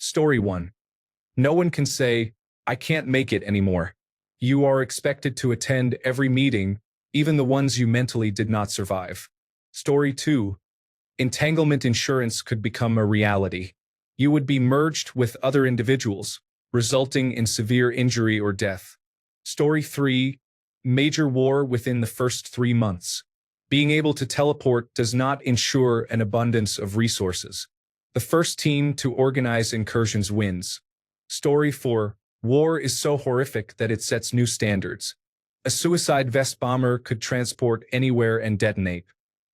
Story 1. No one can say, "I can't make it anymore." You are expected to attend every meeting, even the ones you mentally did not survive. Story 2. Entanglement insurance could become a reality. You would be merged with other individuals, resulting in severe injury or death. Story 3. Major war within the first 3 months. Being able to teleport does not ensure an abundance of resources. The first team to organize incursions wins. Story 4. War is so horrific that it sets new standards. A suicide vest bomber could transport anywhere and detonate.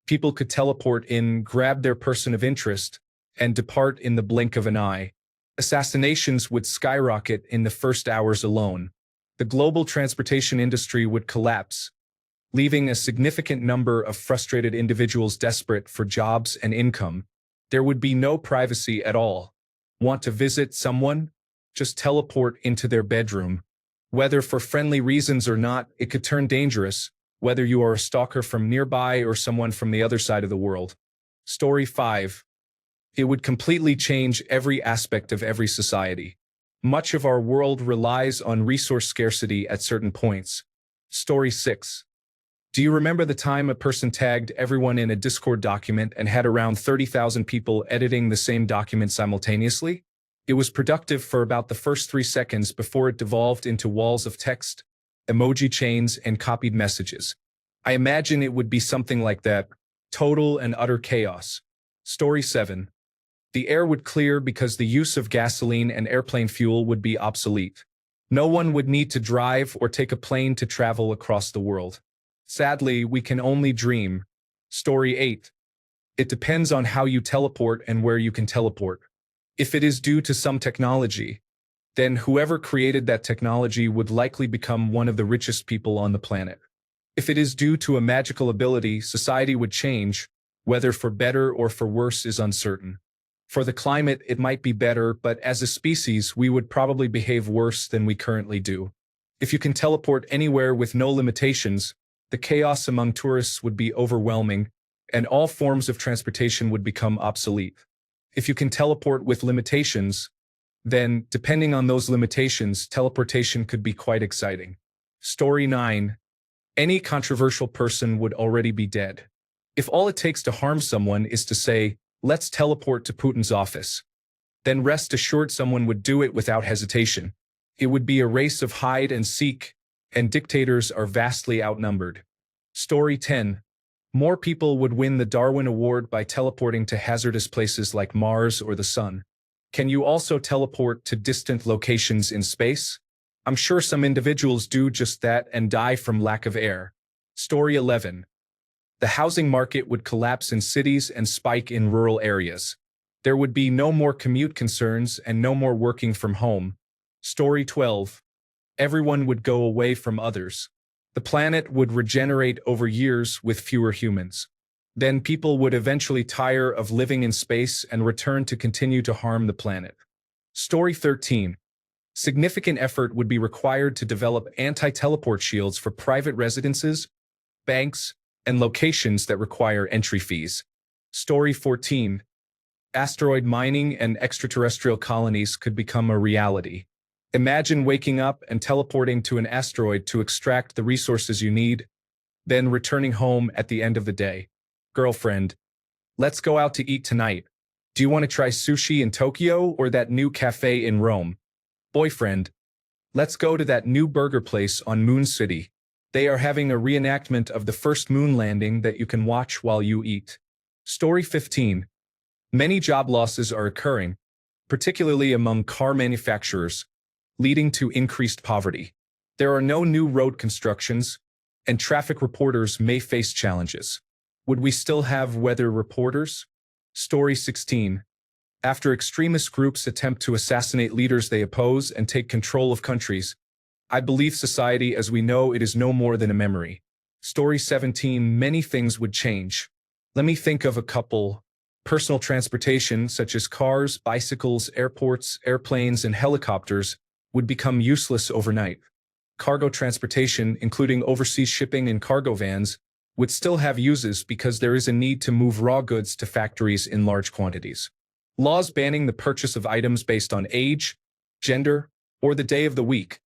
People could teleport in, grab their person of interest, and depart in the blink of an eye. Assassinations would skyrocket in the first hours alone. The global transportation industry would collapse, leaving a significant number of frustrated individuals desperate for jobs and income. There would be no privacy at all. Want to visit someone? Just teleport into their bedroom. Whether for friendly reasons or not, it could turn dangerous, whether you are a stalker from nearby or someone from the other side of the world. Story 5. It would completely change every aspect of every society. Much of our world relies on resource scarcity at certain points. Story 6. Do you remember the time a person tagged everyone in a Discord document and had around 30,000 people editing the same document simultaneously? It was productive for about the first 3 seconds before it devolved into walls of text, emoji chains, and copied messages. I imagine it would be something like that. Total and utter chaos. Story 7. The air would clear because the use of gasoline and airplane fuel would be obsolete. No one would need to drive or take a plane to travel across the world. Sadly, we can only dream. Story 8. It depends on how you teleport and where you can teleport. If it is due to some technology, then whoever created that technology would likely become one of the richest people on the planet. If it is due to a magical ability, society would change, whether for better or for worse is uncertain. For the climate, it might be better, but as a species, we would probably behave worse than we currently do. If you can teleport anywhere with no limitations, the chaos among tourists would be overwhelming, and all forms of transportation would become obsolete. If you can teleport with limitations, then, depending on those limitations, teleportation could be quite exciting. Story 9. Any controversial person would already be dead. If all it takes to harm someone is to say, "Let's teleport to Putin's office," then rest assured someone would do it without hesitation. It would be a race of hide and seek, and dictators are vastly outnumbered. Story 10. More people would win the Darwin Award by teleporting to hazardous places like Mars or the Sun. Can you also teleport to distant locations in space? I'm sure some individuals do just that and die from lack of air. Story 11. The housing market would collapse in cities and spike in rural areas. There would be no more commute concerns and no more working from home. Story 12. Everyone would go away from others. The planet would regenerate over years with fewer humans. Then people would eventually tire of living in space and return to continue to harm the planet. Story 13. Significant effort would be required to develop anti-teleport shields for private residences, banks, and locations that require entry fees. Story 14. Asteroid mining and extraterrestrial colonies could become a reality. Imagine waking up and teleporting to an asteroid to extract the resources you need, then returning home at the end of the day. Girlfriend, let's go out to eat tonight. Do you want to try sushi in Tokyo or that new cafe in Rome? Boyfriend, let's go to that new burger place on Moon City. They are having a reenactment of the first moon landing that you can watch while you eat. Story 15. Many job losses are occurring, particularly among car manufacturers, leading to increased poverty. There are no new road constructions, and traffic reporters may face challenges. Would we still have weather reporters? Story 16. After extremist groups attempt to assassinate leaders they oppose and take control of countries, I believe society as we know it is no more than a memory. Story 17. Many things would change. Let me think of a couple. Personal transportation, such as cars, bicycles, airports, airplanes, and helicopters, would become useless overnight. Cargo transportation, including overseas shipping and cargo vans, would still have uses because there is a need to move raw goods to factories in large quantities. Laws banning the purchase of items based on age, gender, or the day of the week,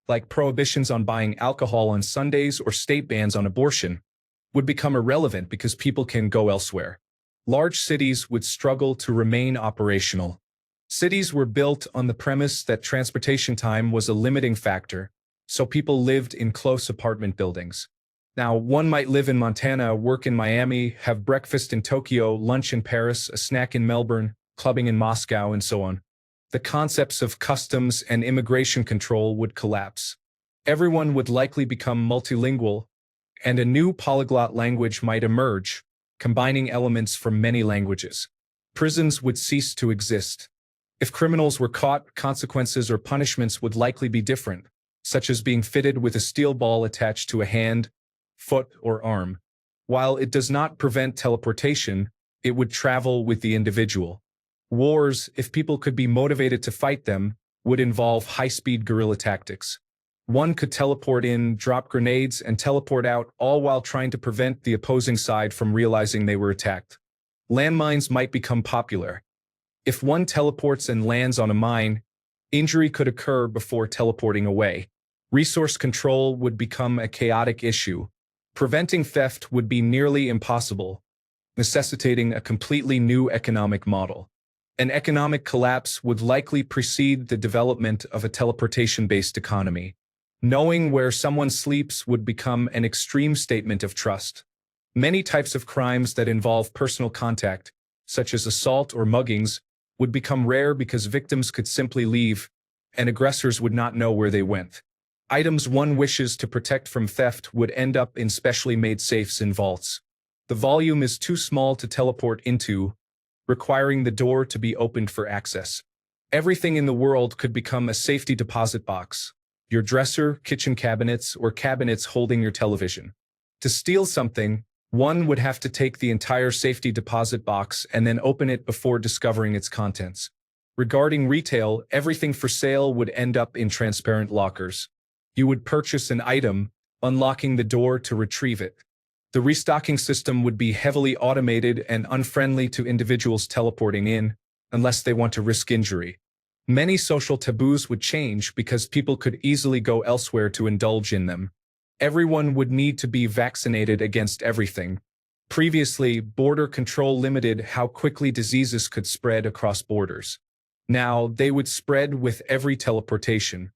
like prohibitions on buying alcohol on Sundays or state bans on abortion, would become irrelevant because people can go elsewhere. Large cities would struggle to remain operational. Cities were built on the premise that transportation time was a limiting factor, so people lived in close apartment buildings. Now, one might live in Montana, work in Miami, have breakfast in Tokyo, lunch in Paris, a snack in Melbourne, clubbing in Moscow, and so on. The concepts of customs and immigration control would collapse. Everyone would likely become multilingual, and a new polyglot language might emerge, combining elements from many languages. Prisons would cease to exist. If criminals were caught, consequences or punishments would likely be different, such as being fitted with a steel ball attached to a hand, foot, or arm. While it does not prevent teleportation, it would travel with the individual. Wars, if people could be motivated to fight them, would involve high-speed guerrilla tactics. One could teleport in, drop grenades, and teleport out, all while trying to prevent the opposing side from realizing they were attacked. Landmines might become popular. If one teleports and lands on a mine, injury could occur before teleporting away. Resource control would become a chaotic issue. Preventing theft would be nearly impossible, necessitating a completely new economic model. An economic collapse would likely precede the development of a teleportation-based economy. Knowing where someone sleeps would become an extreme statement of trust. Many types of crimes that involve personal contact, such as assault or muggings, would become rare because victims could simply leave, and aggressors would not know where they went. Items one wishes to protect from theft would end up in specially made safes in vaults. The volume is too small to teleport into, requiring the door to be opened for access. Everything in the world could become a safety deposit box. Your dresser, kitchen cabinets, or cabinets holding your television. To steal something, one would have to take the entire safety deposit box and then open it before discovering its contents. Regarding retail, everything for sale would end up in transparent lockers. You would purchase an item, unlocking the door to retrieve it. The restocking system would be heavily automated and unfriendly to individuals teleporting in, unless they want to risk injury. Many social taboos would change because people could easily go elsewhere to indulge in them. Everyone would need to be vaccinated against everything. Previously, border control limited how quickly diseases could spread across borders. Now, they would spread with every teleportation.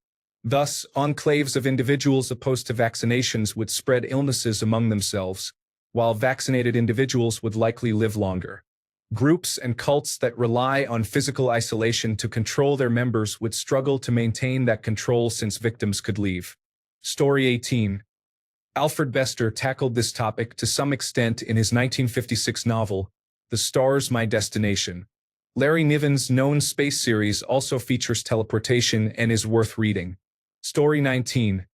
Thus, enclaves of individuals opposed to vaccinations would spread illnesses among themselves, while vaccinated individuals would likely live longer. Groups and cults that rely on physical isolation to control their members would struggle to maintain that control since victims could leave. Story 18. Alfred Bester tackled this topic to some extent in his 1956 novel, The Star's My Destination. Larry Niven's known space series also features teleportation and is worth reading. Story 19.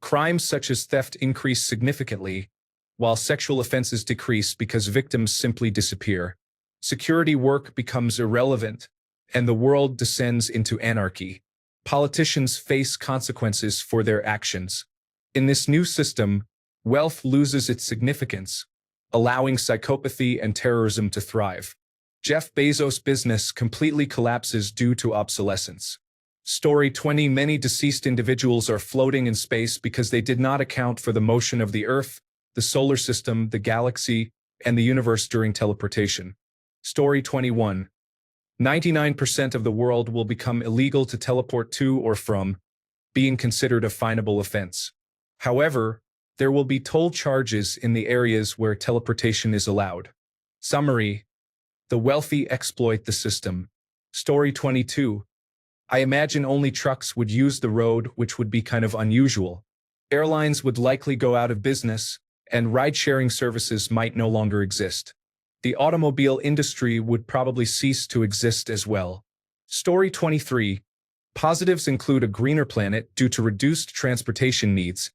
Crimes such as theft increase significantly, while sexual offenses decrease because victims simply disappear. Security work becomes irrelevant, and the world descends into anarchy. Politicians face consequences for their actions. In this new system, wealth loses its significance, allowing psychopathy and terrorism to thrive. Jeff Bezos' business completely collapses due to obsolescence. Story 20. Many deceased individuals are floating in space because they did not account for the motion of the Earth, the solar system, the galaxy, and the universe during teleportation. Story 21. 99% of the world will become illegal to teleport to or from, being considered a finable offense. However, there will be toll charges in the areas where teleportation is allowed. Summary: the wealthy exploit the system. Story 22. I imagine only trucks would use the road, which would be kind of unusual. Airlines would likely go out of business, and ride-sharing services might no longer exist. The automobile industry would probably cease to exist as well. Story 23. Positives include a greener planet due to reduced transportation needs,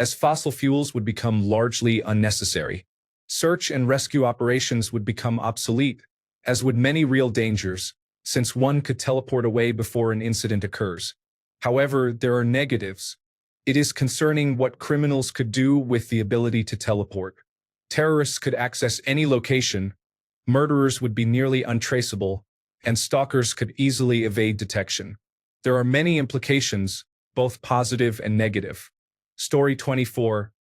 as fossil fuels would become largely unnecessary. Search and rescue operations would become obsolete, as would many real dangers, since one could teleport away before an incident occurs. However, there are negatives. It is concerning what criminals could do with the ability to teleport. Terrorists could access any location, murderers would be nearly untraceable, and stalkers could easily evade detection. There are many implications, both positive and negative. Story 24.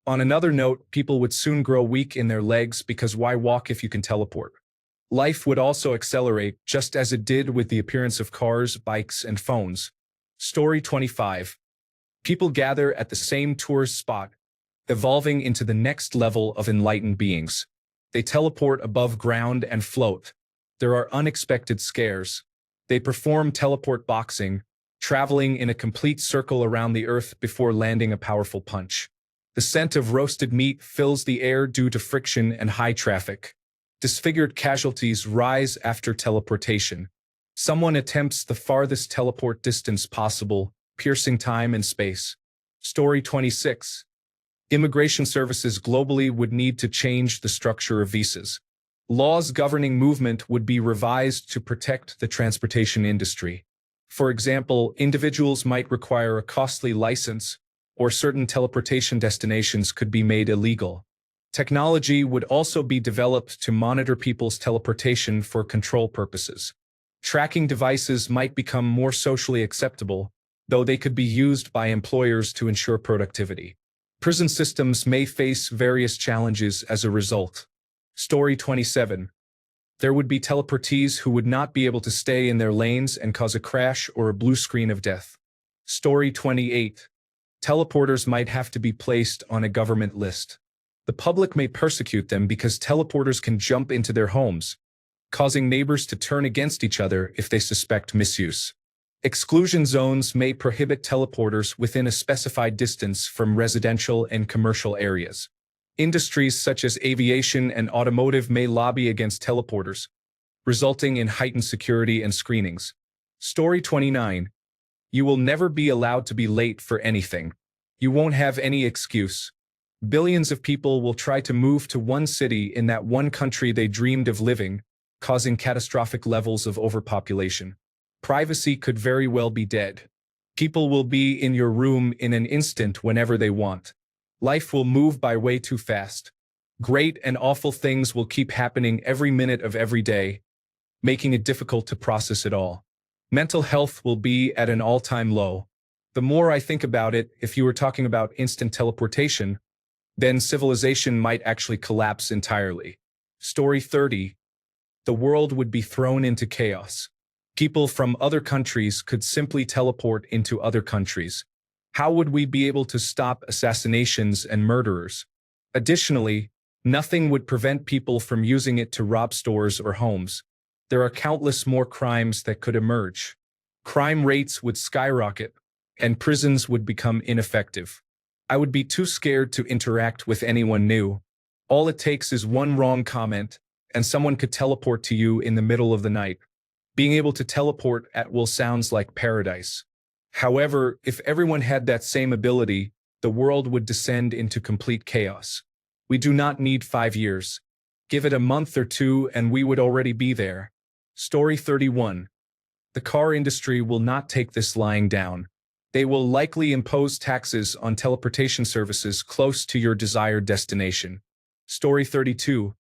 On another note, people would soon grow weak in their legs because why walk if you can teleport? Life would also accelerate, just as it did with the appearance of cars, bikes, and phones. Story 25. People gather at the same tourist spot, evolving into the next level of enlightened beings. They teleport above ground and float. There are unexpected scares. They perform teleport boxing, traveling in a complete circle around the earth before landing a powerful punch. The scent of roasted meat fills the air due to friction and high traffic. Disfigured casualties rise after teleportation. Someone attempts the farthest teleport distance possible, piercing time and space. Story 26. Immigration services globally would need to change the structure of visas. Laws governing movement would be revised to protect the transportation industry. For example, individuals might require a costly license, or certain teleportation destinations could be made illegal. Technology would also be developed to monitor people's teleportation for control purposes. Tracking devices might become more socially acceptable, though they could be used by employers to ensure productivity. Prison systems may face various challenges as a result. Story 27. There would be teleportees who would not be able to stay in their lanes and cause a crash or a blue screen of death. Story 28. Teleporters might have to be placed on a government list. The public may persecute them because teleporters can jump into their homes, causing neighbors to turn against each other if they suspect misuse. Exclusion zones may prohibit teleporters within a specified distance from residential and commercial areas. Industries such as aviation and automotive may lobby against teleporters, resulting in heightened security and screenings. Story 29. You will never be allowed to be late for anything. You won't have any excuse. Billions of people will try to move to one city in that one country they dreamed of living, causing catastrophic levels of overpopulation. Privacy could very well be dead. People will be in your room in an instant whenever they want. Life will move by way too fast. Great and awful things will keep happening every minute of every day, making it difficult to process it all. Mental health will be at an all-time low. The more I think about it, if you were talking about instant teleportation, then civilization might actually collapse entirely. Story 30. The world would be thrown into chaos. People from other countries could simply teleport into other countries. How would we be able to stop assassinations and murderers? Additionally, nothing would prevent people from using it to rob stores or homes. There are countless more crimes that could emerge. Crime rates would skyrocket, and prisons would become ineffective. I would be too scared to interact with anyone new. All it takes is one wrong comment, and someone could teleport to you in the middle of the night. Being able to teleport at will sounds like paradise. However, if everyone had that same ability, the world would descend into complete chaos. We do not need 5 years. Give it a month or two and we would already be there. Story 31. The car industry will not take this lying down. They will likely impose taxes on teleportation services close to your desired destination. Story 32.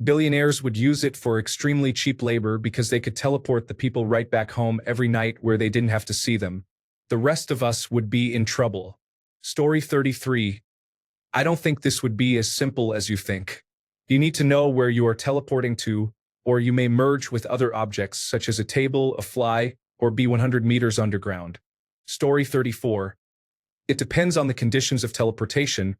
Billionaires would use it for extremely cheap labor because they could teleport the people right back home every night where they didn't have to see them. The rest of us would be in trouble. Story 33. I don't think this would be as simple as you think. You need to know where you are teleporting to, or you may merge with other objects such as a table, a fly, or be 100 meters underground. Story 34. It depends on the conditions of teleportation,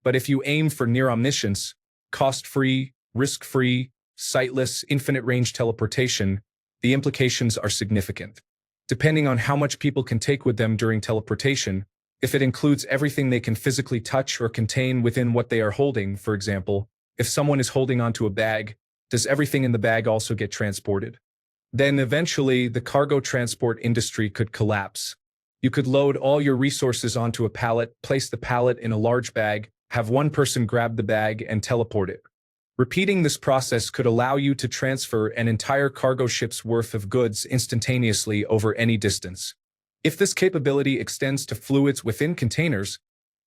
but if you aim for near omniscience, cost-free, risk-free, sightless, infinite-range teleportation, the implications are significant. Depending on how much people can take with them during teleportation, if it includes everything they can physically touch or contain within what they are holding, for example, if someone is holding onto a bag, does everything in the bag also get transported? Then eventually, the cargo transport industry could collapse. You could load all your resources onto a pallet, place the pallet in a large bag, have one person grab the bag and teleport it. Repeating this process could allow you to transfer an entire cargo ship's worth of goods instantaneously over any distance. If this capability extends to fluids within containers,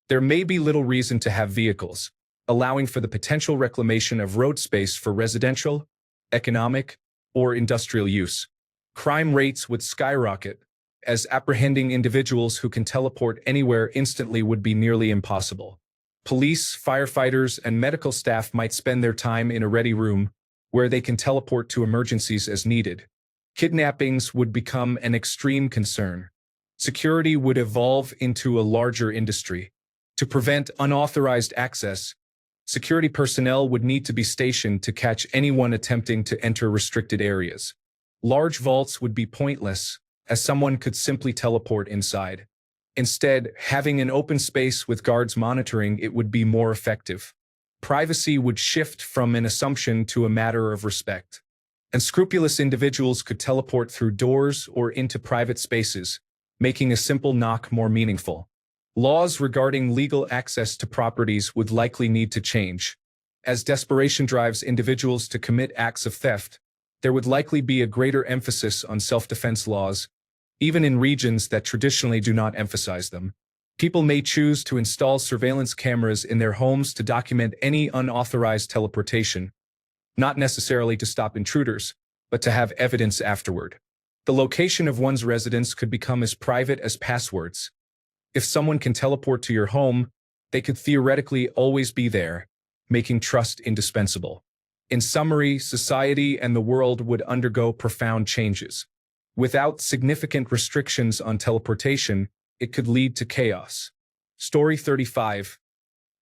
there may be little reason to have vehicles, allowing for the potential reclamation of road space for residential, economic, or industrial use. Crime rates would skyrocket, as apprehending individuals who can teleport anywhere instantly would be nearly impossible. Police, firefighters, and medical staff might spend their time in a ready room, where they can teleport to emergencies as needed. Kidnappings would become an extreme concern. Security would evolve into a larger industry. To prevent unauthorized access, security personnel would need to be stationed to catch anyone attempting to enter restricted areas. Large vaults would be pointless, as someone could simply teleport inside. Instead, having an open space with guards monitoring it would be more effective. Privacy would shift from an assumption to a matter of respect. Unscrupulous individuals could teleport through doors or into private spaces, making a simple knock more meaningful. Laws regarding legal access to properties would likely need to change. As desperation drives individuals to commit acts of theft, there would likely be a greater emphasis on self-defense laws, even in regions that traditionally do not emphasize them. People may choose to install surveillance cameras in their homes to document any unauthorized teleportation, not necessarily to stop intruders, but to have evidence afterward. The location of one's residence could become as private as passwords. If someone can teleport to your home, they could theoretically always be there, making trust indispensable. In summary, society and the world would undergo profound changes. Without significant restrictions on teleportation, it could lead to chaos. Story 35.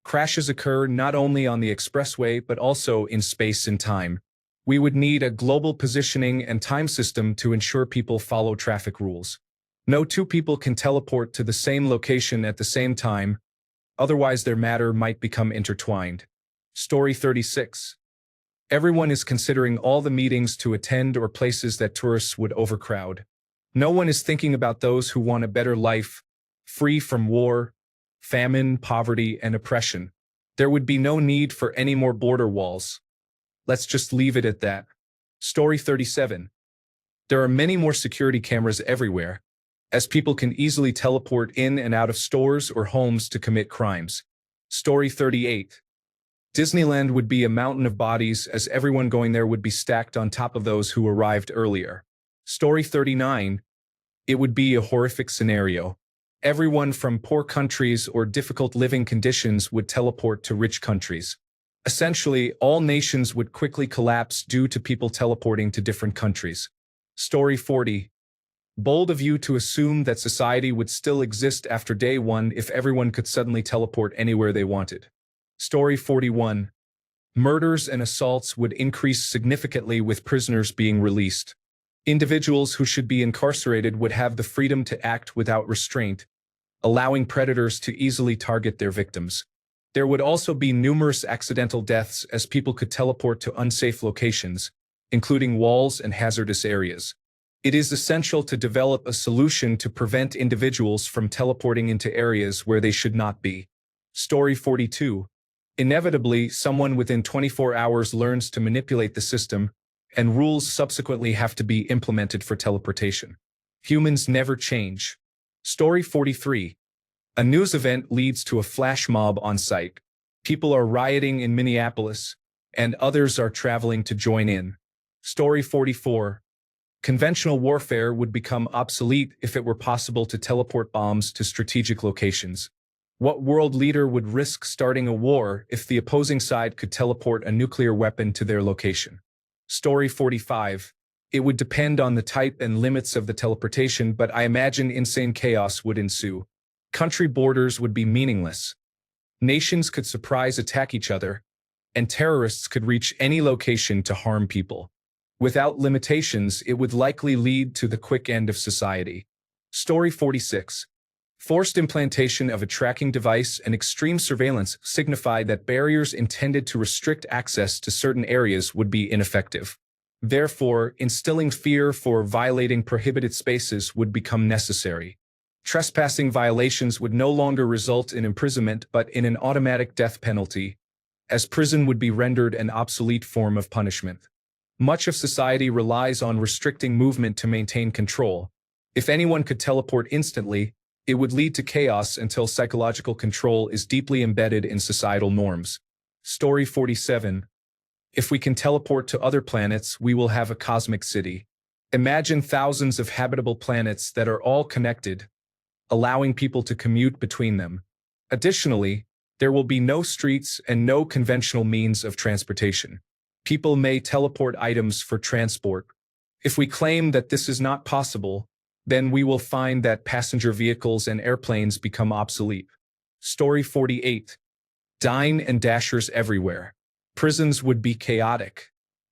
Crashes occur not only on the expressway but also in space and time. We would need a global positioning and time system to ensure people follow traffic rules. No two people can teleport to the same location at the same time, otherwise their matter might become intertwined. Story 36. Everyone is considering all the meetings to attend or places that tourists would overcrowd. No one is thinking about those who want a better life, free from war, famine, poverty, and oppression. There would be no need for any more border walls. Let's just leave it at that. Story 37. There are many more security cameras everywhere, as people can easily teleport in and out of stores or homes to commit crimes. Story 38. Disneyland would be a mountain of bodies, as everyone going there would be stacked on top of those who arrived earlier. Story 39. It would be a horrific scenario. Everyone from poor countries or difficult living conditions would teleport to rich countries. Essentially, all nations would quickly collapse due to people teleporting to different countries. Story 40. Bold of you to assume that society would still exist after day one if everyone could suddenly teleport anywhere they wanted. Story 41. Murders and assaults would increase significantly with prisoners being released. Individuals who should be incarcerated would have the freedom to act without restraint, allowing predators to easily target their victims. There would also be numerous accidental deaths as people could teleport to unsafe locations, including walls and hazardous areas. It is essential to develop a solution to prevent individuals from teleporting into areas where they should not be. Story 42. Inevitably, someone within 24 hours learns to manipulate the system, and rules subsequently have to be implemented for teleportation. Humans never change. Story 43. A news event leads to a flash mob on site. People are rioting in Minneapolis, and others are traveling to join in. Story 44. Conventional warfare would become obsolete if it were possible to teleport bombs to strategic locations. What world leader would risk starting a war if the opposing side could teleport a nuclear weapon to their location? Story 45. It would depend on the type and limits of the teleportation, but I imagine insane chaos would ensue. Country borders would be meaningless. Nations could surprise attack each other, and terrorists could reach any location to harm people. Without limitations, it would likely lead to the quick end of society. Story 46. Forced implantation of a tracking device and extreme surveillance signify that barriers intended to restrict access to certain areas would be ineffective. Therefore, instilling fear for violating prohibited spaces would become necessary. Trespassing violations would no longer result in imprisonment but in an automatic death penalty, as prison would be rendered an obsolete form of punishment. Much of society relies on restricting movement to maintain control. If anyone could teleport instantly, it would lead to chaos until psychological control is deeply embedded in societal norms. Story 47. If we can teleport to other planets, we will have a cosmic city. Imagine thousands of habitable planets that are all connected, allowing people to commute between them. Additionally, there will be no streets and no conventional means of transportation. People may teleport items for transport. If we claim that this is not possible, then we will find that passenger vehicles and airplanes become obsolete. Story 48. Dine and dashers everywhere. Prisons would be chaotic.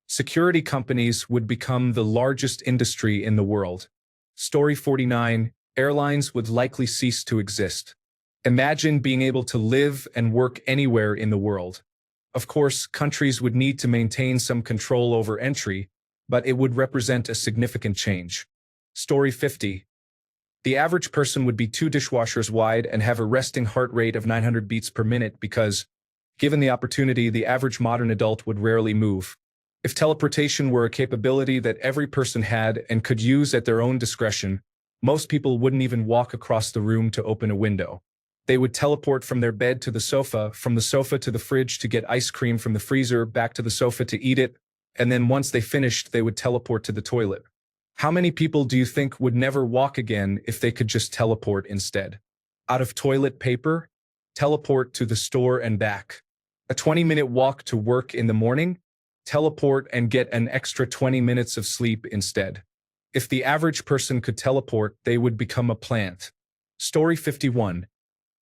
Security companies would become the largest industry in the world. Story 49. Airlines would likely cease to exist. Imagine being able to live and work anywhere in the world. Of course, countries would need to maintain some control over entry, but it would represent a significant change. Story 50. The average person would be 2 dishwashers wide and have a resting heart rate of 900 beats per minute because, given the opportunity, the average modern adult would rarely move. If teleportation were a capability that every person had and could use at their own discretion, most people wouldn't even walk across the room to open a window. They would teleport from their bed to the sofa, from the sofa to the fridge to get ice cream from the freezer, back to the sofa to eat it, and then once they finished, they would teleport to the toilet. How many people do you think would never walk again if they could just teleport instead? Out of toilet paper? Teleport to the store and back. A 20-minute walk to work in the morning? Teleport and get an extra 20 minutes of sleep instead. If the average person could teleport, they would become a plant. Story 51.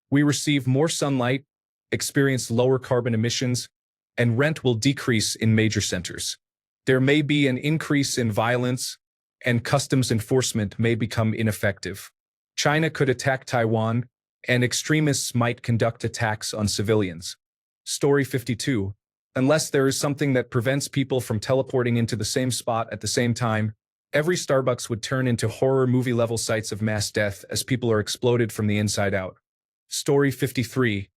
We receive more sunlight, experience lower carbon emissions, and rent will decrease in major centers. There may be an increase in violence, and customs enforcement may become ineffective. China could attack Taiwan, and extremists might conduct attacks on civilians. Story 52. Unless there is something that prevents people from teleporting into the same spot at the same time, every Starbucks would turn into horror movie-level sites of mass death as people are exploded from the inside out. Story 53.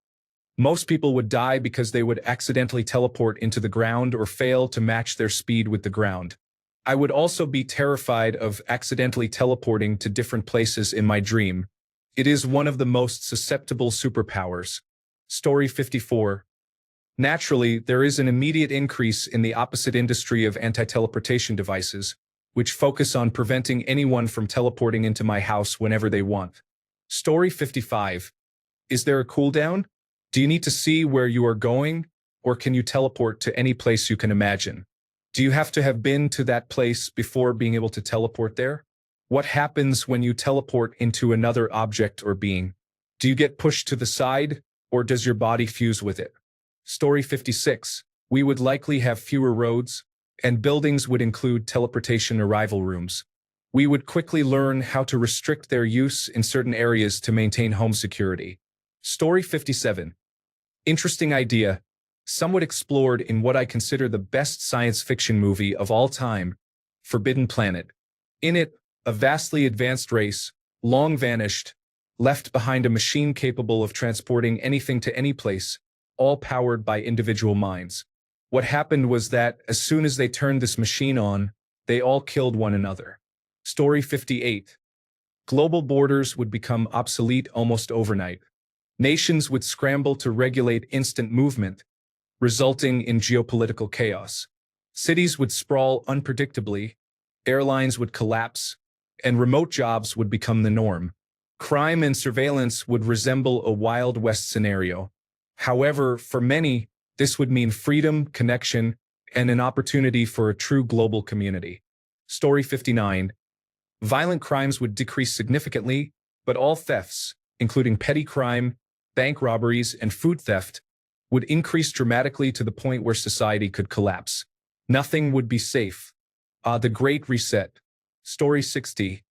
Most people would die because they would accidentally teleport into the ground or fail to match their speed with the ground. I would also be terrified of accidentally teleporting to different places in my dream. It is one of the most susceptible superpowers. Story 54. Naturally, there is an immediate increase in the opposite industry of anti-teleportation devices, which focus on preventing anyone from teleporting into my house whenever they want. Story 55. Is there a cooldown? Do you need to see where you are going, or can you teleport to any place you can imagine? Do you have to have been to that place before being able to teleport there? What happens when you teleport into another object or being? Do you get pushed to the side, or does your body fuse with it? Story 56. We would likely have fewer roads, and buildings would include teleportation arrival rooms. We would quickly learn how to restrict their use in certain areas to maintain home security. Story 57. Interesting idea, somewhat explored in what I consider the best science fiction movie of all time, Forbidden Planet. In it, a vastly advanced race, long vanished, left behind a machine capable of transporting anything to any place, all powered by individual minds. What happened was that, as soon as they turned this machine on, they all killed one another. Story 58. Global borders would become obsolete almost overnight. Nations would scramble to regulate instant movement, resulting in geopolitical chaos. Cities would sprawl unpredictably, airlines would collapse, and remote jobs would become the norm. Crime and surveillance would resemble a Wild West scenario. However, for many, this would mean freedom, connection, and an opportunity for a true global community. Story 59. Violent crimes would decrease significantly, but all thefts, including petty crime, bank robberies, and food theft, would increase dramatically to the point where society could collapse. Nothing would be safe. The Great Reset. Story 60.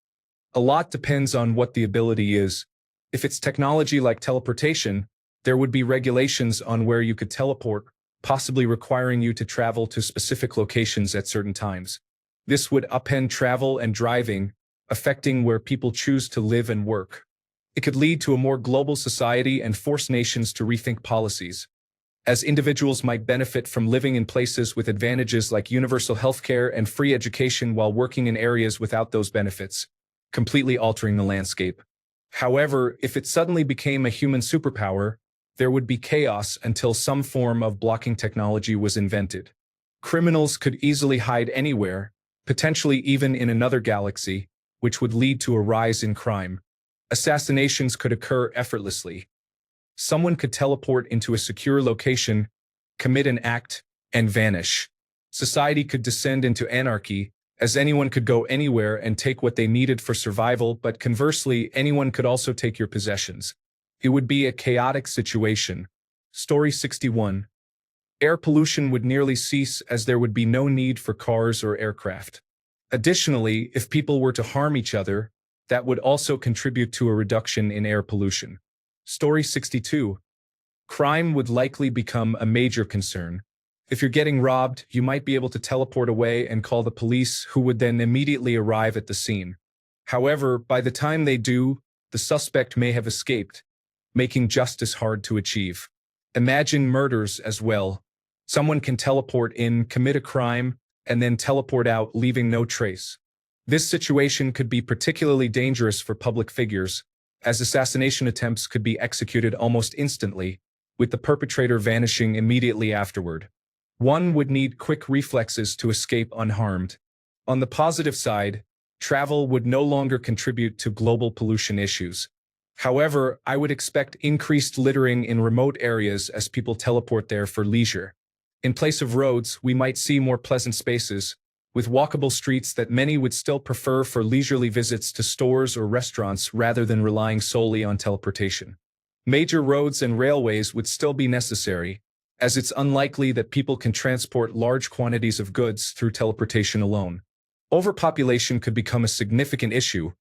A lot depends on what the ability is. If it's technology like teleportation, there would be regulations on where you could teleport, possibly requiring you to travel to specific locations at certain times. This would upend travel and driving, affecting where people choose to live and work. It could lead to a more global society and force nations to rethink policies, as individuals might benefit from living in places with advantages like universal healthcare and free education while working in areas without those benefits, completely altering the landscape. However, if it suddenly became a human superpower, there would be chaos until some form of blocking technology was invented. Criminals could easily hide anywhere, potentially even in another galaxy, which would lead to a rise in crime. Assassinations could occur effortlessly. Someone could teleport into a secure location, commit an act, and vanish. Society could descend into anarchy, as anyone could go anywhere and take what they needed for survival, but conversely, anyone could also take your possessions. It would be a chaotic situation. Story 61. Air pollution would nearly cease as there would be no need for cars or aircraft. Additionally, if people were to harm each other, that would also contribute to a reduction in air pollution. Story 62. Crime would likely become a major concern. If you're getting robbed, you might be able to teleport away and call the police, who would then immediately arrive at the scene. However, by the time they do, the suspect may have escaped, making justice hard to achieve. Imagine murders as well. Someone can teleport in, commit a crime, and then teleport out, leaving no trace. This situation could be particularly dangerous for public figures, as assassination attempts could be executed almost instantly, with the perpetrator vanishing immediately afterward. One would need quick reflexes to escape unharmed. On the positive side, travel would no longer contribute to global pollution issues. However, I would expect increased littering in remote areas as people teleport there for leisure. In place of roads, we might see more pleasant spaces, with walkable streets that many would still prefer for leisurely visits to stores or restaurants rather than relying solely on teleportation. Major roads and railways would still be necessary, as it's unlikely that people can transport large quantities of goods through teleportation alone. Overpopulation could become a significant issue,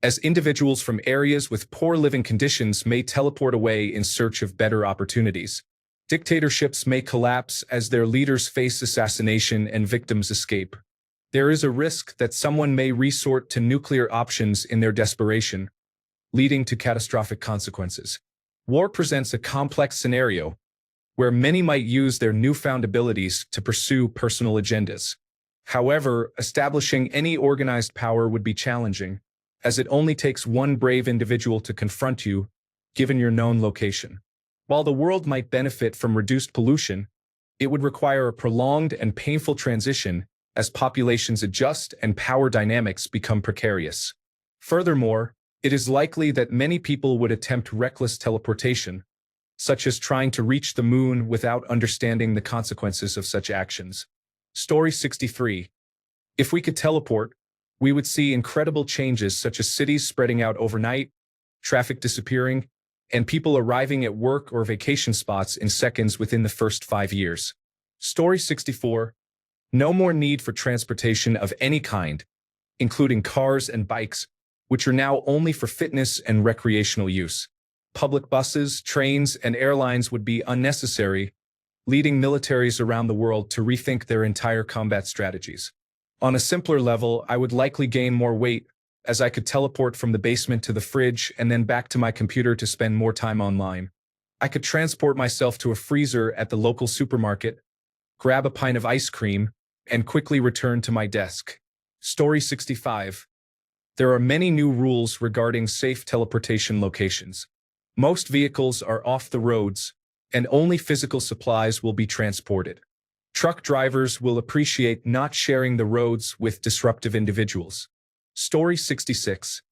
as individuals from areas with poor living conditions may teleport away in search of better opportunities. Dictatorships may collapse as their leaders face assassination and victims escape. There is a risk that someone may resort to nuclear options in their desperation, leading to catastrophic consequences. War presents a complex scenario where many might use their newfound abilities to pursue personal agendas. However, establishing any organized power would be challenging, as it only takes one brave individual to confront you, given your known location. While the world might benefit from reduced pollution, it would require a prolonged and painful transition as populations adjust and power dynamics become precarious. Furthermore, it is likely that many people would attempt reckless teleportation, such as trying to reach the moon without understanding the consequences of such actions. Story 63. If we could teleport, we would see incredible changes such as cities spreading out overnight, traffic disappearing, and people arriving at work or vacation spots in seconds within the first 5 years. Story 64. No more need for transportation of any kind, including cars and bikes, which are now only for fitness and recreational use. Public buses, trains, and airlines would be unnecessary, leading militaries around the world to rethink their entire combat strategies. On a simpler level, I would likely gain more weight, as I could teleport from the basement to the fridge and then back to my computer to spend more time online. I could transport myself to a freezer at the local supermarket, grab a pint of ice cream, and quickly return to my desk. Story 65. There are many new rules regarding safe teleportation locations. Most vehicles are off the roads, and only physical supplies will be transported. Truck drivers will appreciate not sharing the roads with disruptive individuals. Story 66.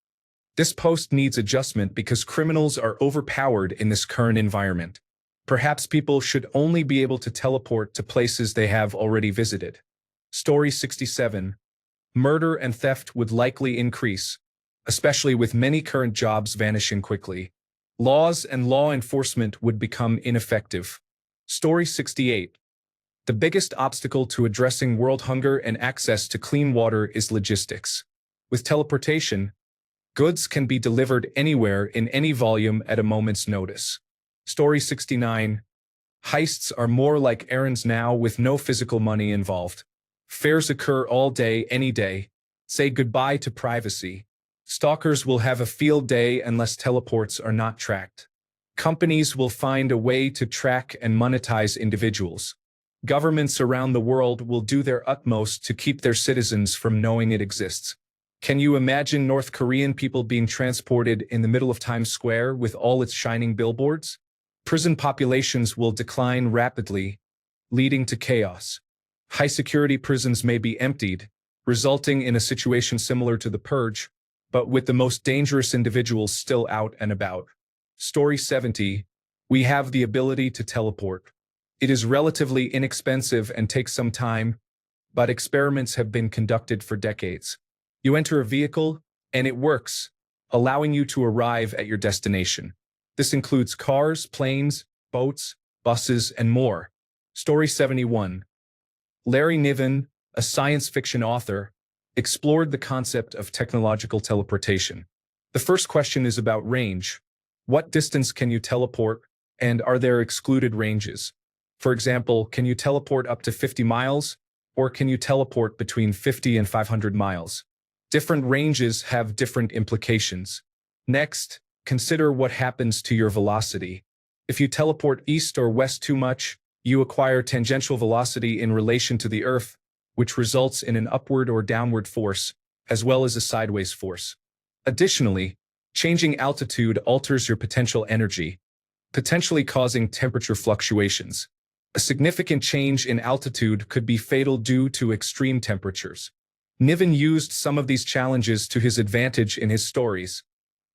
This post needs adjustment because criminals are overpowered in this current environment. Perhaps people should only be able to teleport to places they have already visited. Story 67. Murder and theft would likely increase, especially with many current jobs vanishing quickly. Laws and law enforcement would become ineffective. Story 68. The biggest obstacle to addressing world hunger and access to clean water is logistics. With teleportation, goods can be delivered anywhere in any volume at a moment's notice. Story 69. Heists are more like errands now with no physical money involved. Fares occur all day, any day. Say goodbye to privacy. Stalkers will have a field day unless teleports are not tracked. Companies will find a way to track and monetize individuals. Governments around the world will do their utmost to keep their citizens from knowing it exists. Can you imagine North Korean people being transported in the middle of Times Square with all its shining billboards? Prison populations will decline rapidly, leading to chaos. High-security prisons may be emptied, resulting in a situation similar to the Purge, but with the most dangerous individuals still out and about. Story 70. We have the ability to teleport. It is relatively inexpensive and takes some time, but experiments have been conducted for decades. You enter a vehicle, and it works, allowing you to arrive at your destination. This includes cars, planes, boats, buses, and more. Story 71. Larry Niven, a science fiction author, explored the concept of technological teleportation. The first question is about range. What distance can you teleport, and are there excluded ranges? For example, can you teleport up to 50 miles, or can you teleport between 50 and 500 miles? Different ranges have different implications. Next, consider what happens to your velocity. If you teleport east or west too much, you acquire tangential velocity in relation to the Earth, which results in an upward or downward force, as well as a sideways force. Additionally, changing altitude alters your potential energy, potentially causing temperature fluctuations. A significant change in altitude could be fatal due to extreme temperatures. Niven used some of these challenges to his advantage in his stories,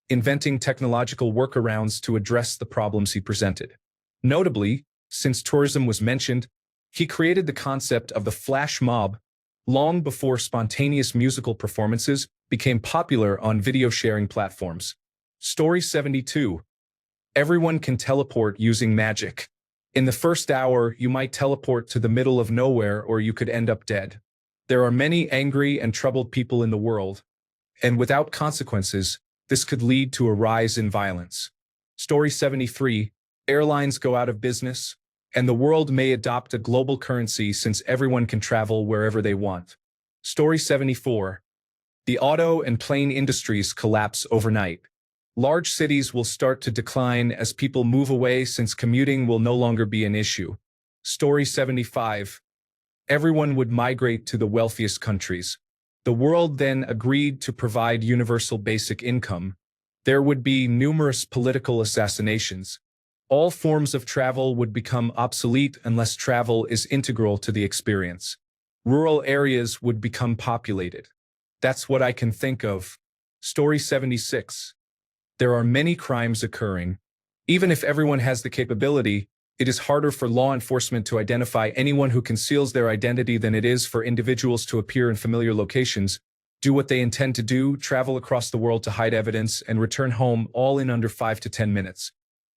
inventing technological workarounds to address the problems he presented. Notably, since tourism was mentioned, he created the concept of the flash mob long before spontaneous musical performances became popular on video sharing platforms. Story 72. Everyone can teleport using magic. In the first hour, you might teleport to the middle of nowhere, or you could end up dead. There are many angry and troubled people in the world, and without consequences, this could lead to a rise in violence. Story 73. Airlines go out of business, and the world may adopt a global currency since everyone can travel wherever they want. Story 74. The auto and plane industries collapse overnight. Large cities will start to decline as people move away since commuting will no longer be an issue. Story 75. Everyone would migrate to the wealthiest countries. The world then agreed to provide universal basic income. There would be numerous political assassinations. All forms of travel would become obsolete unless travel is integral to the experience. Rural areas would become populated. That's what I can think of. Story 76. There are many crimes occurring. Even if everyone has the capability, it is harder for law enforcement to identify anyone who conceals their identity than it is for individuals to appear in familiar locations, do what they intend to do, travel across the world to hide evidence, and return home all in under 5 to 10 minutes.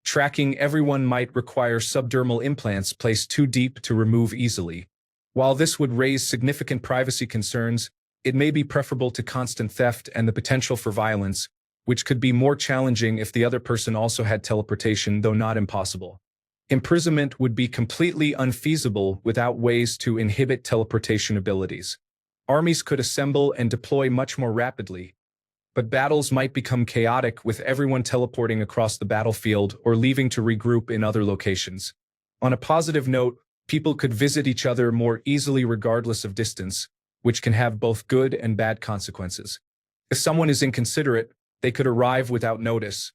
Tracking everyone might require subdermal implants placed too deep to remove easily. While this would raise significant privacy concerns, it may be preferable to constant theft and the potential for violence, which could be more challenging if the other person also had teleportation, though not impossible. Imprisonment would be completely unfeasible without ways to inhibit teleportation abilities. Armies could assemble and deploy much more rapidly, but battles might become chaotic with everyone teleporting across the battlefield or leaving to regroup in other locations. On a positive note, people could visit each other more easily regardless of distance, which can have both good and bad consequences. If someone is inconsiderate, they could arrive without notice,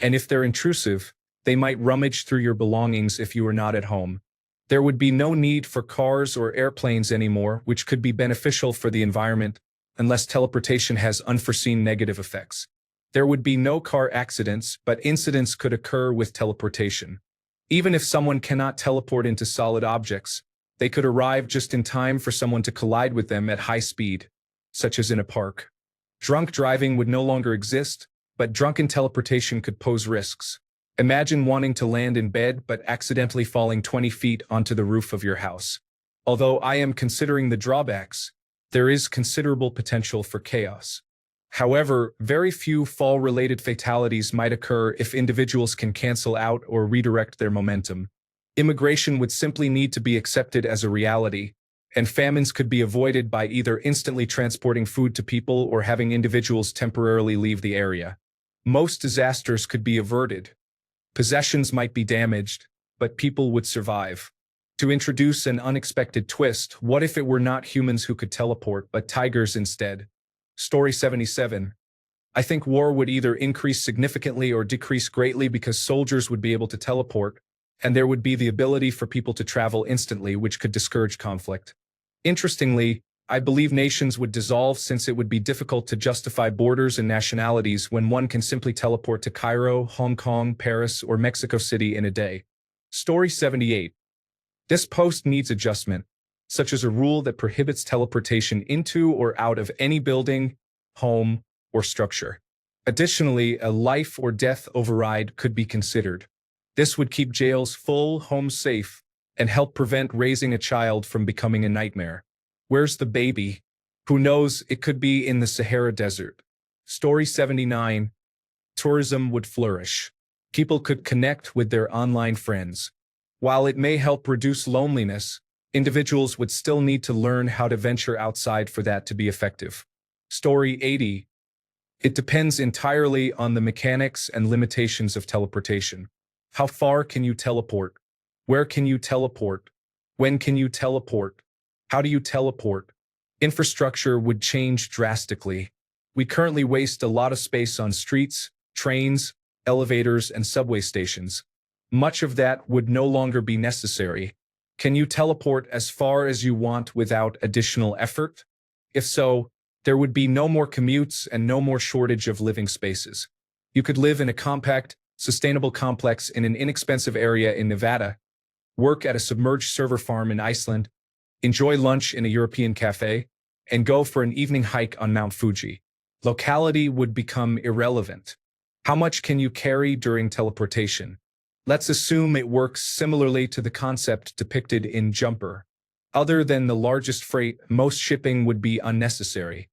and if they're intrusive, they might rummage through your belongings if you are not at home. There would be no need for cars or airplanes anymore, which could be beneficial for the environment, unless teleportation has unforeseen negative effects. There would be no car accidents, but incidents could occur with teleportation. Even if someone cannot teleport into solid objects, they could arrive just in time for someone to collide with them at high speed, such as in a park. Drunk driving would no longer exist, but drunken teleportation could pose risks. Imagine wanting to land in bed but accidentally falling 20 feet onto the roof of your house. Although I am considering the drawbacks, there is considerable potential for chaos. However, very few fall-related fatalities might occur if individuals can cancel out or redirect their momentum. Immigration would simply need to be accepted as a reality, and famines could be avoided by either instantly transporting food to people or having individuals temporarily leave the area. Most disasters could be averted. Possessions might be damaged, but people would survive. To introduce an unexpected twist, what if it were not humans who could teleport, but tigers instead? Story 77. I think war would either increase significantly or decrease greatly because soldiers would be able to teleport, and there would be the ability for people to travel instantly, which could discourage conflict. Interestingly, I believe nations would dissolve since it would be difficult to justify borders and nationalities when one can simply teleport to Cairo, Hong Kong, Paris, or Mexico City in a day. Story 78. This post needs adjustment, such as a rule that prohibits teleportation into or out of any building, home, or structure. Additionally, a life or death override could be considered. This would keep jails full, homes safe, and help prevent raising a child from becoming a nightmare. Where's the baby? Who knows, it could be in the Sahara Desert. Story 79. Tourism would flourish. People could connect with their online friends. While it may help reduce loneliness, individuals would still need to learn how to venture outside for that to be effective. Story 80. It depends entirely on the mechanics and limitations of teleportation. How far can you teleport? Where can you teleport? When can you teleport? How do you teleport? Infrastructure would change drastically. We currently waste a lot of space on streets, trains, elevators, and subway stations. Much of that would no longer be necessary. Can you teleport as far as you want without additional effort? If so, there would be no more commutes and no more shortage of living spaces. You could live in a compact, sustainable complex in an inexpensive area in Nevada, work at a submerged server farm in Iceland, enjoy lunch in a European cafe, and go for an evening hike on Mount Fuji. Locality would become irrelevant. How much can you carry during teleportation? Let's assume it works similarly to the concept depicted in Jumper. Other than the largest freight, most shipping would be unnecessary.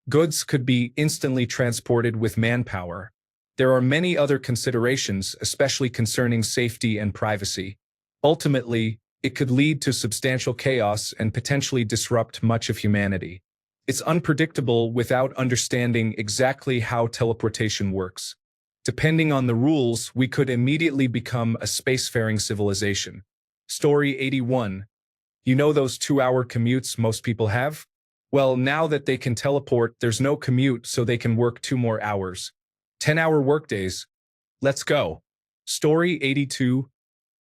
Goods could be instantly transported with manpower. There are many other considerations, especially concerning safety and privacy. Ultimately, it could lead to substantial chaos and potentially disrupt much of humanity. It's unpredictable without understanding exactly how teleportation works. Depending on the rules, we could immediately become a spacefaring civilization. Story 81. You know those 2-hour commutes most people have? Well, now that they can teleport, there's no commute, so they can work 2 more hours. 10-hour workdays. Let's go. Story 82.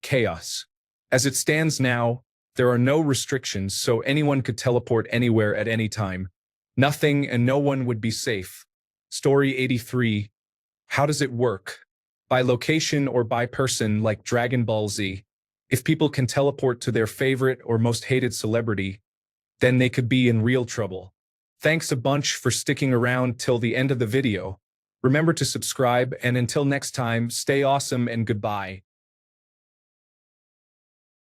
Chaos. As it stands now, there are no restrictions, so anyone could teleport anywhere at any time. Nothing and no one would be safe. Story 83. How does it work? By location or by person, like Dragon Ball Z. If people can teleport to their favorite or most hated celebrity, then they could be in real trouble. Thanks a bunch for sticking around till the end of the video. Remember to subscribe, and until next time, stay awesome and goodbye.